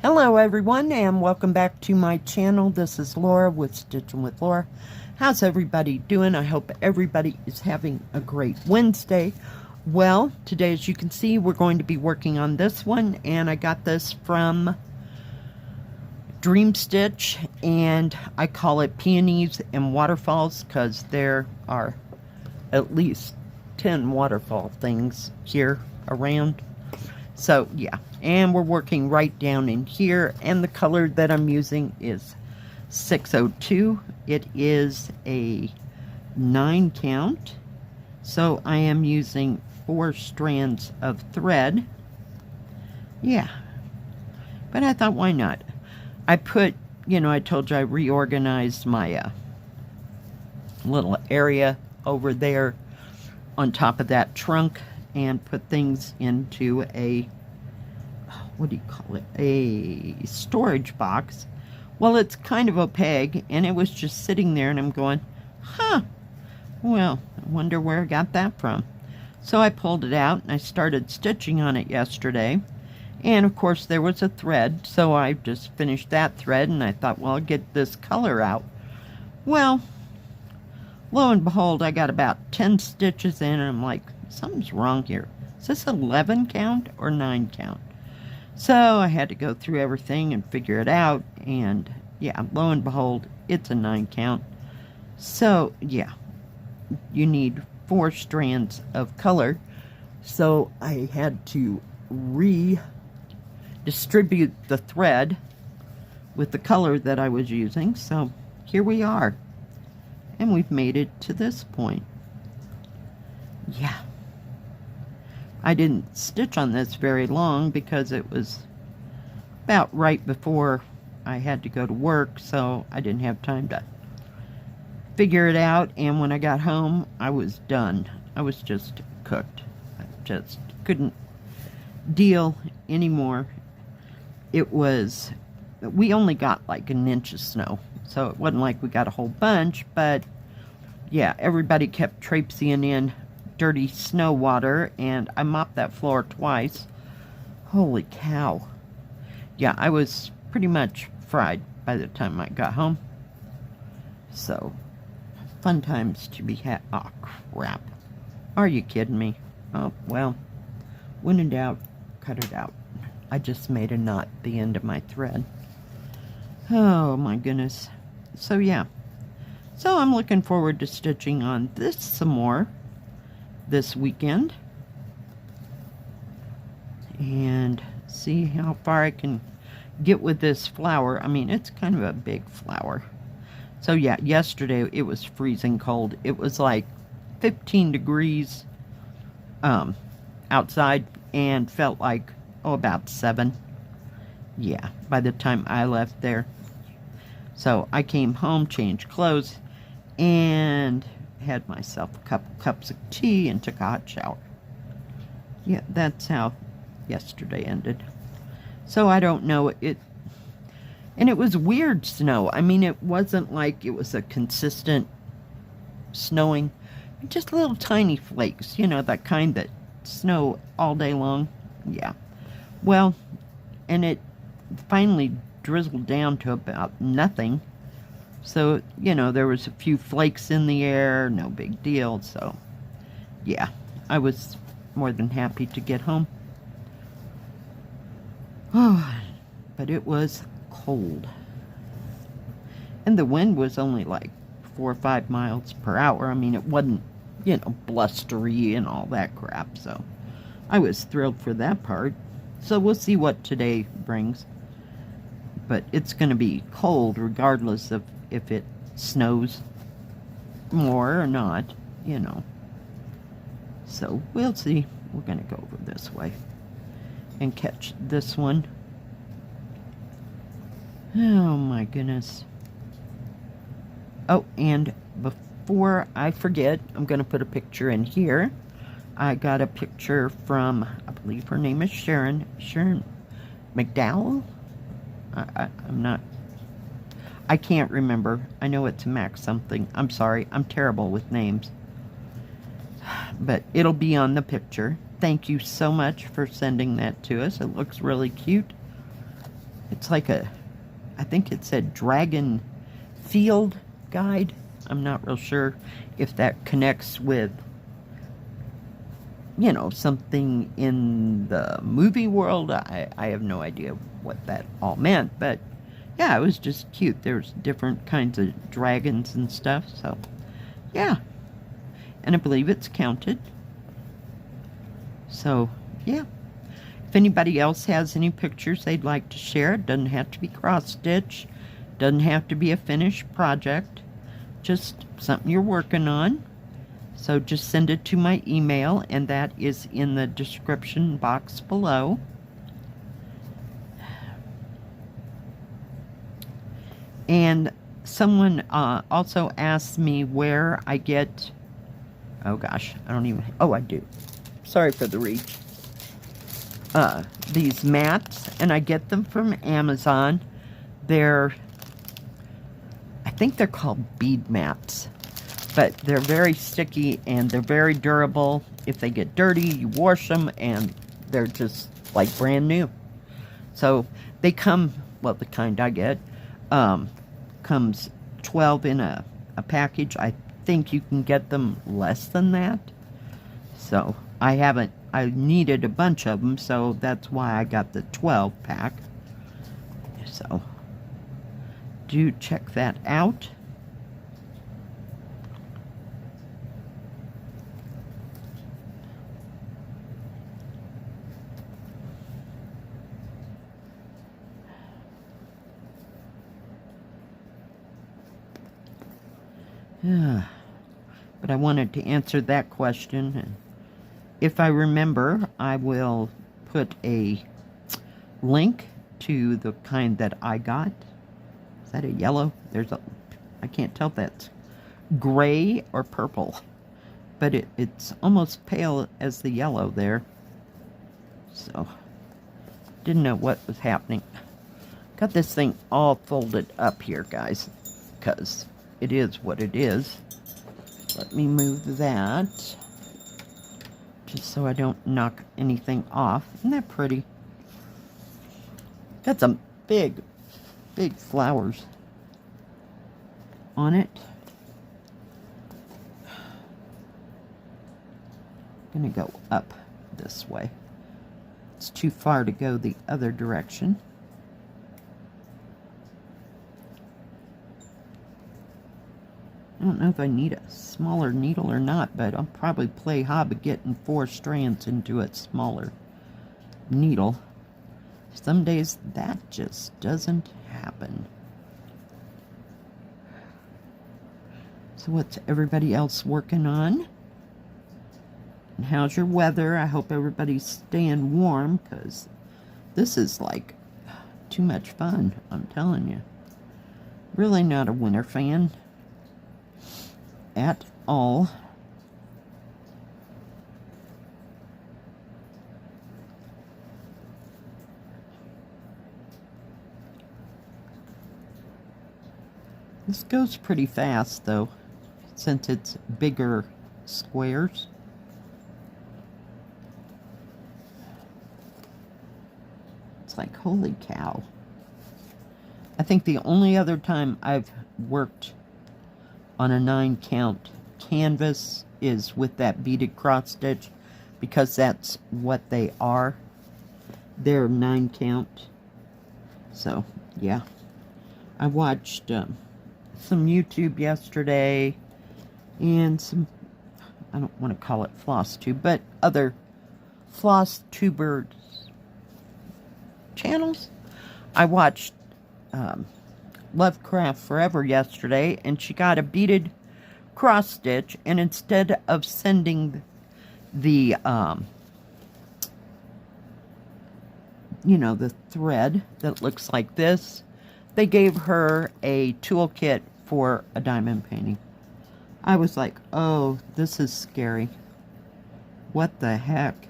Hello everyone and welcome back to my channel. This is Laura with Stitchin with Laura. How's everybody doing? I hope everybody is having a great Wednesday. Well, today as you can see we're going to be working on this one, and I got this from Dream Stitch, and I call it Peonies and Waterfalls because there are at least 10 waterfall things here around. So yeah, and we're working right down in here, and the color that I'm using is 602. It is a 9 count, so I am using 4 strands of thread. Yeah, but I thought, why not? I put, I told you I reorganized my little area over there on top of that trunk and put things into a, what do you call it, a storage box. Well, it's kind of opaque, and it was just sitting there, and I'm going, well, I wonder where I got that from. So I pulled it out, and I started stitching on it yesterday, and of course there was a thread, so I just finished that thread, and I thought, well, I'll get this color out. Well, lo and behold, I got about 10 stitches in, and I'm like, something's wrong here. Is this 11 count or 9 count? So I had to go through everything and figure it out, and yeah, lo and behold, it's a 9 count. So yeah, you need 4 strands of color, so I had to redistribute the thread with the color that I was using. So here we are, and we've made it to this point. Yeah, I didn't stitch on this very long because it was about right before I had to go to work, so I didn't have time to figure it out, and when I got home I was done. I was just cooked. I just couldn't deal anymore. It was, we only got like an inch of snow, so it wasn't like we got a whole bunch, but yeah, everybody kept traipsing in dirty snow water, and I mopped that floor twice. Holy cow. Yeah, I was pretty much fried by the time I got home. So, fun times to be had. Oh, crap. Are you kidding me? Oh, well, when in doubt, cut it out. I just made a knot at the end of my thread. Oh, my goodness. So, yeah. So, I'm looking forward to stitching on this some more this weekend, and see how far I can get with this flower. I mean, it's kind of a big flower. So yeah, yesterday it was freezing cold. It was like 15 degrees outside, and felt like, about 7. Yeah, by the time I left there. So I came home, changed clothes, and had myself a couple cups of tea and took a hot shower. Yeah, that's how yesterday ended. So I don't know, and it was weird snow. I mean, it wasn't like it was a consistent snowing, just little tiny flakes, that kind that snow all day long. Yeah, well, and it finally drizzled down to about nothing. So, there was a few flakes in the air, no big deal. So, yeah, I was more than happy to get home. Oh, but it was cold. And the wind was only like 4 or 5 miles per hour. I mean, it wasn't, blustery and all that crap. So, I was thrilled for that part. So, we'll see what today brings. But it's going to be cold regardless of if it snows more or not, So we'll see. We're going to go over this way and catch this one. Oh my goodness. Oh, and before I forget, I'm going to put a picture in here. I got a picture from, I believe her name is Sharon McDowell. I can't remember. I know it's Max something. I'm sorry. I'm terrible with names. But it'll be on the picture. Thank you so much for sending that to us. It looks really cute. It's like a, I think it said dragon field guide. I'm not real sure if that connects with, you know, something in the movie world. I have no idea what that all meant, but yeah, it was just cute. There's different kinds of dragons and stuff, so yeah. And I believe it's counted. So, yeah. If anybody else has any pictures they'd like to share, it doesn't have to be cross-stitch, doesn't have to be a finished project, just something you're working on. So just send it to my email, and that is in the description box below. And someone also asked me where I get, oh gosh, I don't even, oh I do. Sorry for the reach. These mats, and I get them from Amazon. They're, I think they're called bead mats, but they're very sticky and they're very durable. If they get dirty, you wash them and they're just like brand new. So they come, well, the kind I get, comes 12 in a package. I think you can get them less than that. So I needed a bunch of them, so that's why I got the 12 pack. So do check that out. But I wanted to answer that question, and if I remember, I will put a link to the kind that I got. Is that a yellow? There's a, I can't tell if that's gray or purple, but it's almost pale as the yellow there. So, didn't know what was happening. Got this thing all folded up here, guys, because it is what it is. Let me move that, just so I don't knock anything off. Isn't that pretty? Got some big, big flowers on it. I'm gonna go up this way. It's too far to go the other direction. I don't know if I need a smaller needle or not, but I'll probably play hobby getting 4 strands into a smaller needle. Some days that just doesn't happen. So what's everybody else working on? And how's your weather? I hope everybody's staying warm, because this is like too much fun, I'm telling you. Really not a winter fan at all. This goes pretty fast though, since it's bigger squares. It's like, holy cow. I think the only other time I've worked on a 9 count canvas is with that beaded cross stitch, because that's what they are. They're 9 count. So yeah, I watched some YouTube yesterday and some, I don't want to call it floss tube, but other floss tubers channels. I watched Lovecraft Forever yesterday, and she got a beaded cross stitch, and instead of sending the you know, the thread that looks like this, they gave her a toolkit for a diamond painting. I was like, oh, this is scary. What the heck?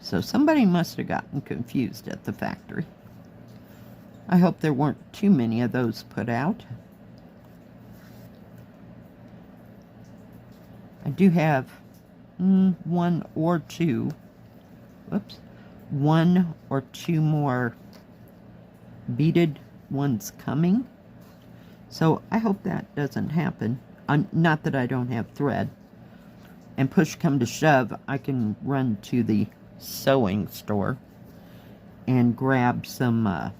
So somebody must have gotten confused at the factory. I hope there weren't too many of those put out. I do have 1 or 2 more beaded ones coming. So I hope that doesn't happen. Not that I don't have thread. And push come to shove, I can run to the sewing store and grab some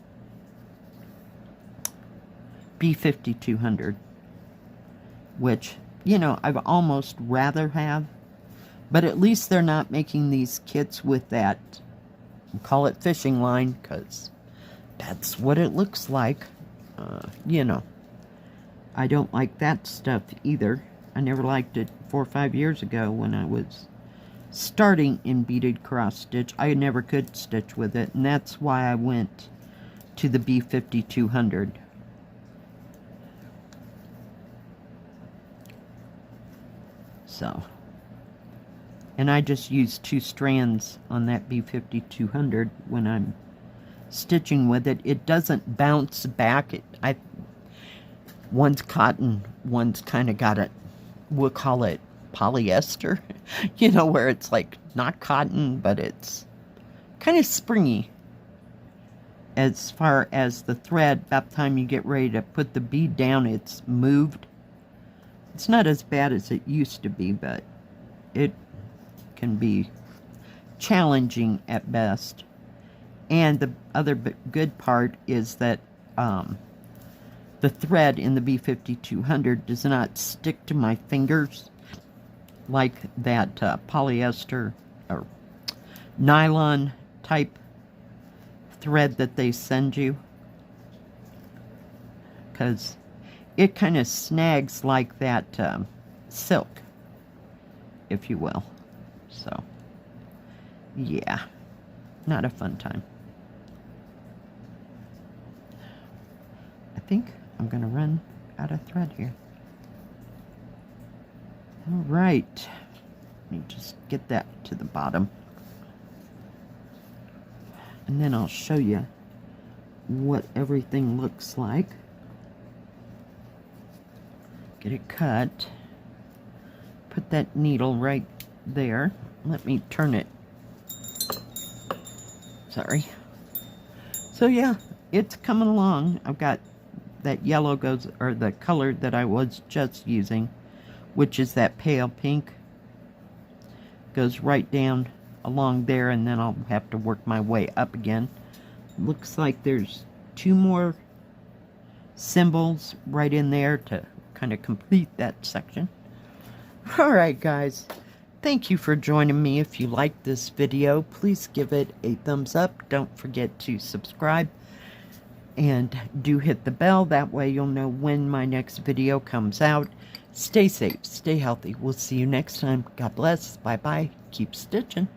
B5200, which, you know, I'd almost rather have, but at least they're not making these kits with that, call it fishing line, because that's what it looks like. You know, I don't like that stuff either. I never liked it 4 or 5 years ago when I was starting in beaded cross stitch. I never could stitch with it, and that's why I went to the B5200. So, and I just use 2 strands on that B5200 when I'm stitching with it. It doesn't bounce back. One's cotton, one's kind of got it, we'll call it polyester, you know, where it's like not cotton, but it's kind of springy. As far as the thread, by the time you get ready to put the bead down, it's moved. It's not as bad as it used to be, but it can be challenging at best. And the other good part is that the thread in the B5200 does not stick to my fingers like that polyester or nylon type thread that they send you, because it kind of snags like that silk, if you will. So, yeah, not a fun time. I think I'm going to run out of thread here. All right, let me just get that to the bottom. And then I'll show you what everything looks like. Get it cut. Put that needle right there. Let me turn it. Sorry. So yeah, it's coming along. I've got that yellow goes, or the color that I was just using, which is that pale pink, goes right down along there, and then I'll have to work my way up again. Looks like there's 2 more symbols right in there to kind of complete that section. Alright guys, thank you for joining me. If you liked this video, please give it a thumbs up. Don't forget to subscribe. And do hit the bell. That way you'll know when my next video comes out. Stay safe. Stay healthy. We'll see you next time. God bless. Bye-bye. Keep stitching.